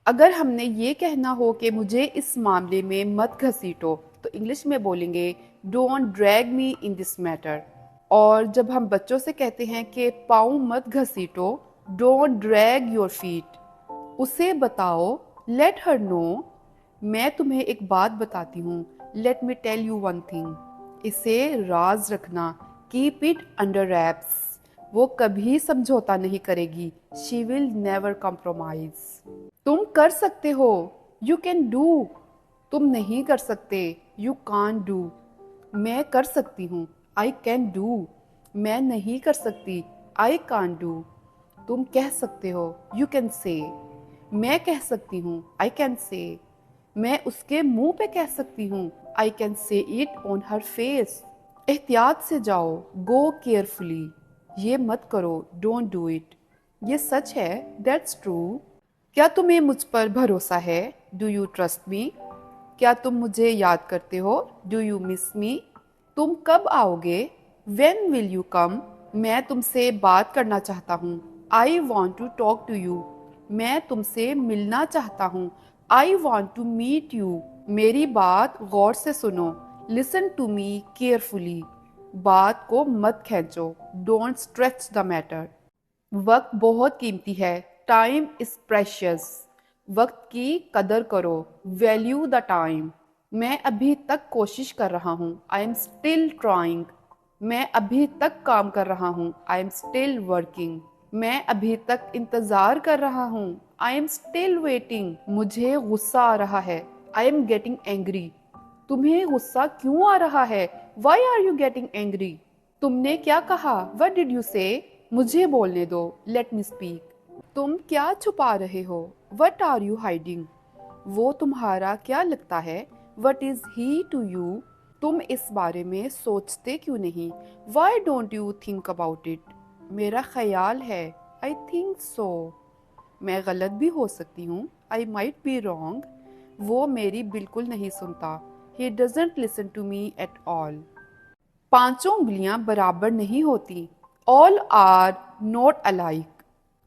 अगर हमने ये कहना हो कि मुझे इस मामले में मत घसीटो, तो इंग्लिश में बोलेंगे don't drag me in this matter. और जब हम बच्चों से कहते हैं कि पाँव मत घसीटो, डोंट ड्रैग योर फीट, उसे बताओ, लेट हर नो, मैं तुम्हें एक बात बताती हूँ, let me tell you one thing, इसे राज रखना, कीप इट अंडर रैप्स, वो कभी समझौता नहीं करेगी, शी विल नेवर कॉम्प्रोमाइज। तुम कर सकते हो, यू कैन डू, तुम नहीं कर सकते, यू कान डू, मैं कर सकती हूँ, आई कैन डू, मैं नहीं कर सकती, आई कान डू, तुम कह सकते हो, यू कैन से, मैं कह सकती हूँ, आई कैन से, मैं उसके मुंह पे कह सकती हूँ, I can say it on her face. एहतियात से जाओ, गो केयरफुली, ये मत करो, डोंट डू इट, ये सच है, दैट्स ट्रू, क्या तुम्हें मुझ पर भरोसा है, डू यू ट्रस्ट मी, क्या तुम मुझे याद करते हो, डू यू मिस मी, तुम कब आओगे, वेन विल यू कम, मैं तुमसे बात करना चाहता हूँ, I want to talk to you, मैं तुमसे मिलना चाहता हूँ, I want to meet you, मेरी बात गौर से सुनो, लिसन टू मी केयरफुली, बात को मत खींचो, डोंट स्ट्रेच द मैटर। वक्त बहुत कीमती है, टाइम इज प्रेशियस, वक्त की कदर करो, वैल्यू द टाइम, मैं अभी तक कोशिश कर रहा हूँ, आई एम स्टिल ट्राइंग, मैं अभी तक काम कर रहा हूँ, आई एम स्टिल वर्किंग, मैं अभी तक इंतज़ार कर रहा हूँ, आई एम स्टिल वेटिंग, मुझे गुस्सा आ रहा है, आई एम गेटिंग एंग्री, तुम्हें गुस्सा क्यों आ रहा है, why are you getting angry, तुमने क्या कहा, वट डिड यू से, मुझे बोलने दो, लेट मी स्पीक, तुम क्या छुपा रहे हो, वट आर यू हाइडिंग, वो तुम्हारा क्या लगता है, what is he to you, तुम इस बारे में सोचते क्यों नहीं, why don't you think about it, मेरा ख्याल है, आई थिंक सो, मैं गलत भी हो सकती हूँ, आई माइट बी रॉन्ग, वो मेरी बिल्कुल नहीं सुनता, he doesn't listen to me at all, पांचों उंगलियां बराबर नहीं होती, ऑल आर नॉट अलाइक,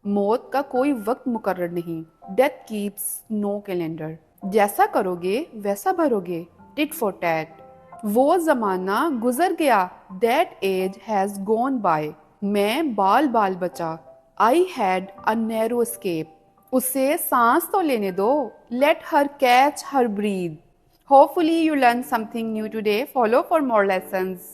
मौत का कोई वक्त मुकर्रर नहीं, डेथ कीप्स नो कैलेंडर, जैसा करोगे वैसा भरोगे, टिट फॉर टैट, वो जमाना गुजर गया, that age has gone by, मैं बाल बाल बचा, I had a narrow escape, उसे सांस तो लेने दो, let her catch her breath. Hopefully you learned something new today. Follow for more lessons.